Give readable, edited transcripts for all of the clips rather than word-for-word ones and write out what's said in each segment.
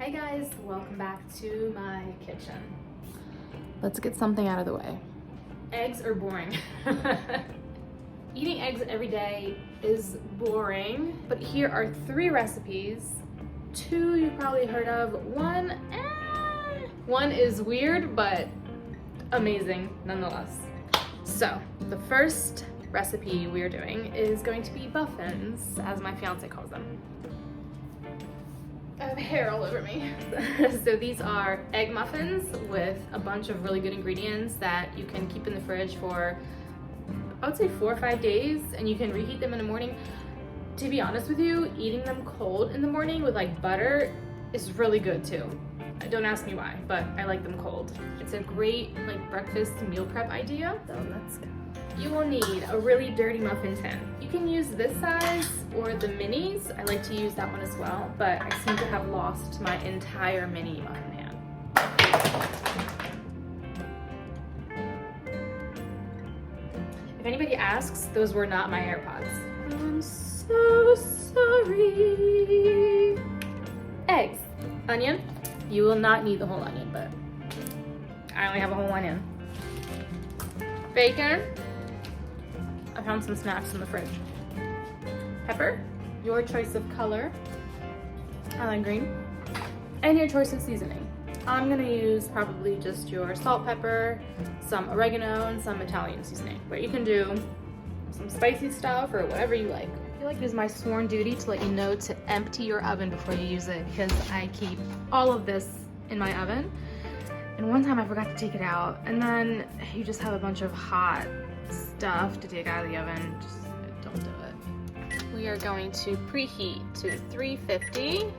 Hey guys, welcome back to my kitchen. Let's get something out of the way. Eggs are boring. Eating eggs every day is boring, but here are 3 recipes. 2 you've probably heard of. One is weird, but amazing nonetheless. So, the first recipe we're doing is going to be muffins, as my fiance calls them. I have hair all over me. So these are egg muffins with a bunch of really good ingredients that you can keep in the fridge for, I would say 4 or 5 days, and you can reheat them in the morning. To be honest with you, eating them cold in the morning with like butter is really good too. Don't ask me why, but I like them cold. It's a great like breakfast meal prep idea. So let's go. You will need a really dirty muffin tin. You can use this size or the minis. I like to use that one as well, but I seem to have lost my entire mini muffin pan. If anybody asks, those were not my AirPods. I'm so sorry. Eggs, onion. You will not need the whole onion, but I only have a whole onion. Bacon. I found some snacks in the fridge. Pepper, your choice of color. I like green. And your choice of seasoning. I'm gonna use probably just your salt, pepper, some oregano, and some Italian seasoning. But you can do some spicy stuff or whatever you like. I feel like it is my sworn duty to let you know to empty your oven before you use it, because I keep all of this in my oven. And one time I forgot to take it out, and then you just have a bunch of hot stuff to take out of the oven. Just don't do it. We are going to preheat to 350.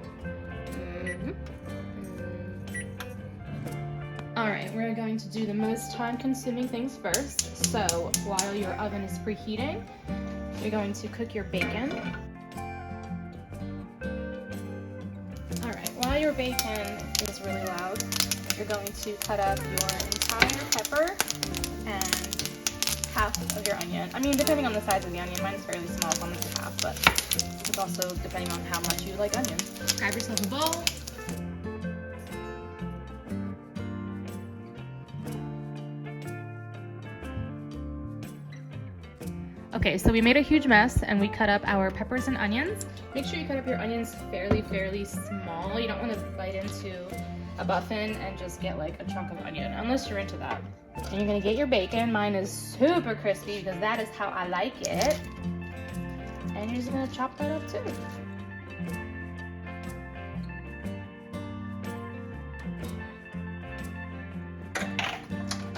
All right, we're going to do the most time-consuming things first. So while your oven is preheating, you're going to cook your bacon. All right, while your bacon is really loud, you're going to cut up your entire pepper and half of your onion. I mean, depending on the size of the onion, mine's fairly small, so I'm gonna do half, but it's also depending on how much you like onions. Grab yourself a bowl. Okay, so we made a huge mess and we cut up our peppers and onions. Make sure you cut up your onions fairly small. You don't want to bite into a muffin and just get like a chunk of onion, unless you're into that. And you're gonna get your bacon. Mine is super crispy because that is how I like it. And you're just gonna chop that up too.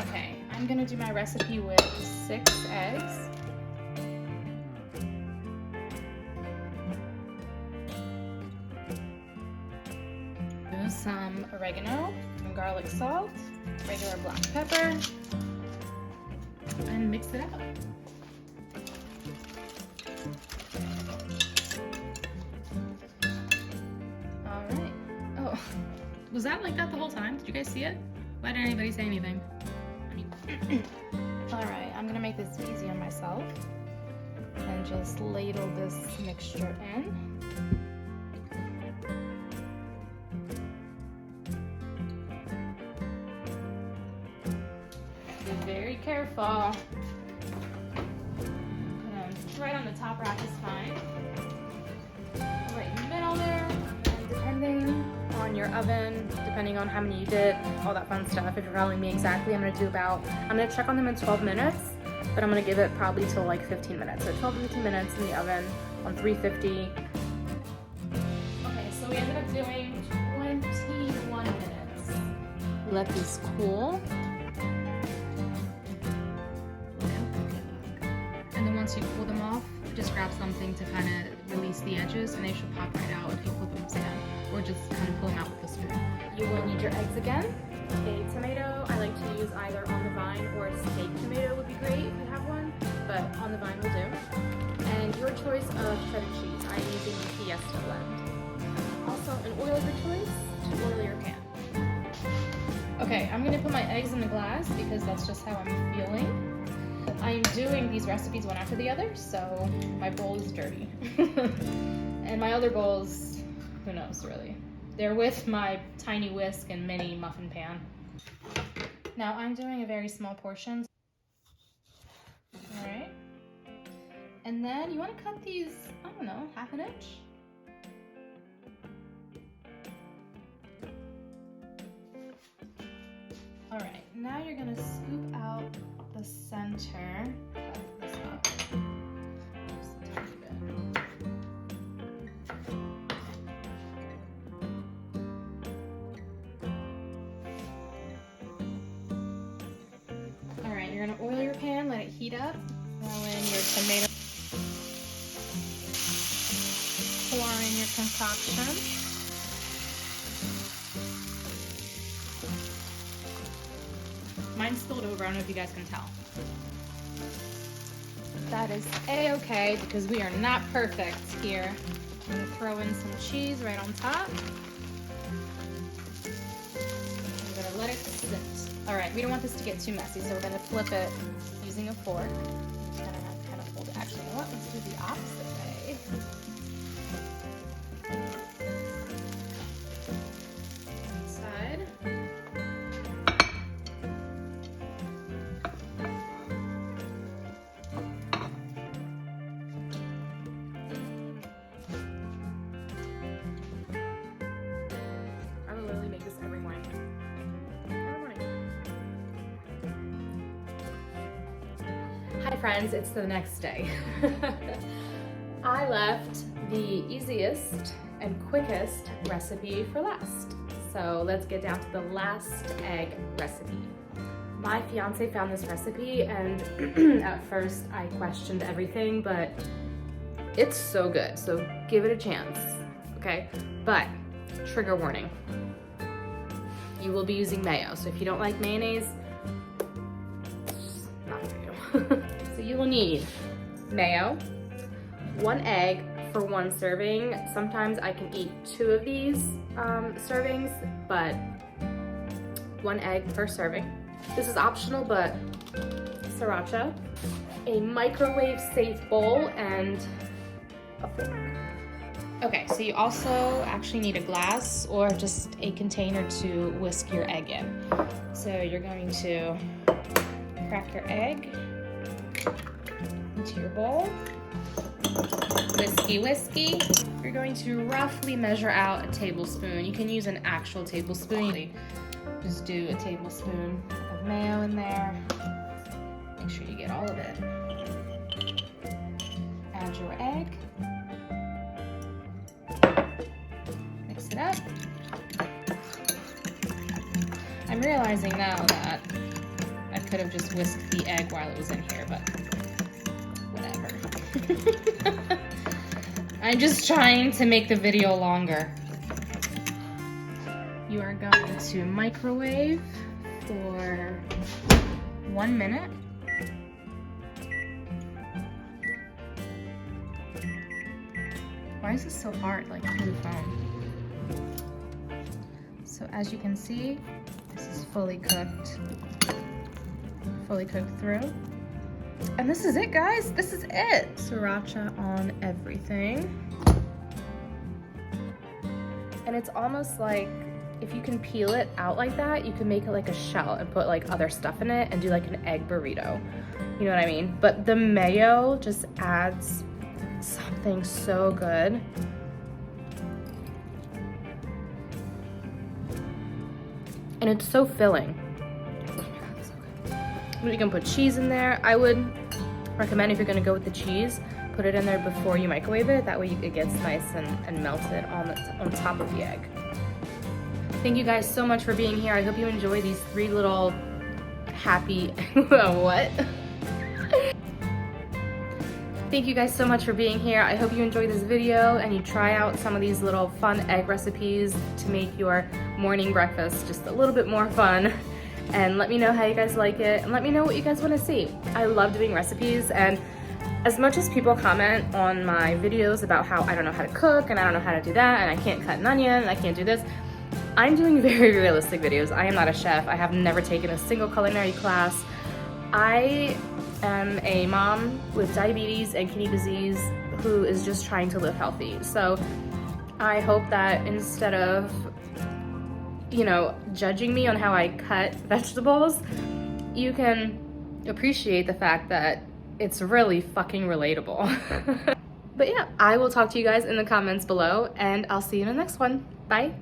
Okay, I'm gonna do my recipe with 6 eggs. Some oregano, some garlic salt, regular black pepper, and mix it up. All right. Oh, was that like that the whole time? Did you guys see it? Why didn't anybody say anything? All right, I'm gonna make this easy on myself and just ladle this mixture in. Very careful. Right on the top rack is fine. Right in the middle there. And depending on your oven, depending on how many you did, all that fun stuff. If you're following me exactly, I'm gonna check on them in 12 minutes, but I'm gonna give it probably till like 15 minutes. So 12 to 15 minutes in the oven on 350. Okay, so we ended up doing 21 minutes. Let these cool. Once you pull them off, just grab something to kind of release the edges, and they should pop right out if you flip them upside down, or just kind of pull them out with a spoon. You will need your eggs again, a tomato. I like to use either on the vine or a steak tomato would be great if you have one, but on the vine will do. And your choice of cheddar cheese. I'm using the Fiesta blend. Also, an oil of your choice to oil your pan. Okay, I'm gonna put my eggs in the glass because that's just how I'm feeling. I'm doing these recipes one after the other, so my bowl is dirty. And my other bowls, who knows really. They're with my tiny whisk and mini muffin pan. Now I'm doing a very small portion. All right. And then you want to cut these, I don't know, half an inch. All right, now you're gonna scoop out the center. Cut this up. Just a tiny bit. All right, you're gonna oil your pan, let it heat up. Throw in your tomato. Pour in your concoction. Mine spilled over, I don't know if you guys can tell. That is a-okay because we are not perfect here. I'm gonna throw in some cheese right on top. I'm gonna let it sit. All right, we don't want this to get too messy, so we're gonna flip it using a fork. I'm just gonna kind of hold it. Actually, you know what? Let's do the opposite way. Side. Hi friends, it's the next day. I left the easiest and quickest recipe for last. So let's get down to the last egg recipe. My fiance found this recipe and at first I questioned everything, but it's so good. So give it a chance, okay? But trigger warning, you will be using mayo. So if you don't like mayonnaise, it's not for you. So you will need mayo, 1 egg for 1 serving. Sometimes I can eat 2 of these servings, but 1 egg per serving. This is optional, but sriracha, a microwave safe bowl, and a fork. Okay, so you also actually need a glass or just a container to whisk your egg in. So you're going to crack your egg into your bowl. Whiskey. You're going to roughly measure out a tablespoon. You can use an actual tablespoon. Just do a tablespoon of mayo in there. Make sure you get all of it. Add your egg. Mix it up. I'm realizing now that I could have just whisked the egg while it was in here, but whatever. I'm just trying to make the video longer. You are going to microwave for 1 minute. Why is this so hard, like through the phone? So as you can see, this is fully cooked through. And this is it, guys. This is it. Sriracha on everything. And it's almost like, if you can peel it out like that, you can make it like a shell and put like other stuff in it and do like an egg burrito. You know what I mean? But the mayo just adds something so good. And it's so filling. You can put cheese in there. I would recommend, if you're gonna go with the cheese, put it in there before you microwave it. That way it gets nice and melted on top of the egg. Thank you guys so much for being here. I hope you enjoy these 3 little happy, what? Thank you guys so much for being here. I hope you enjoyed this video and you try out some of these little fun egg recipes to make your morning breakfast just a little bit more fun. And let me know how you guys like it, and let me know what you guys want to see. I love doing recipes, and as much as people comment on my videos about how I don't know how to cook and I don't know how to do that and I can't cut an onion and I can't do this, I'm doing very realistic videos. I am not a chef. I have never taken a single culinary class. I am a mom with diabetes and kidney disease who is just trying to live healthy. So I hope that instead of, you know, judging me on how I cut vegetables, you can appreciate the fact that it's really fucking relatable. But yeah, I will talk to you guys in the comments below, and I'll see you in the next one. Bye.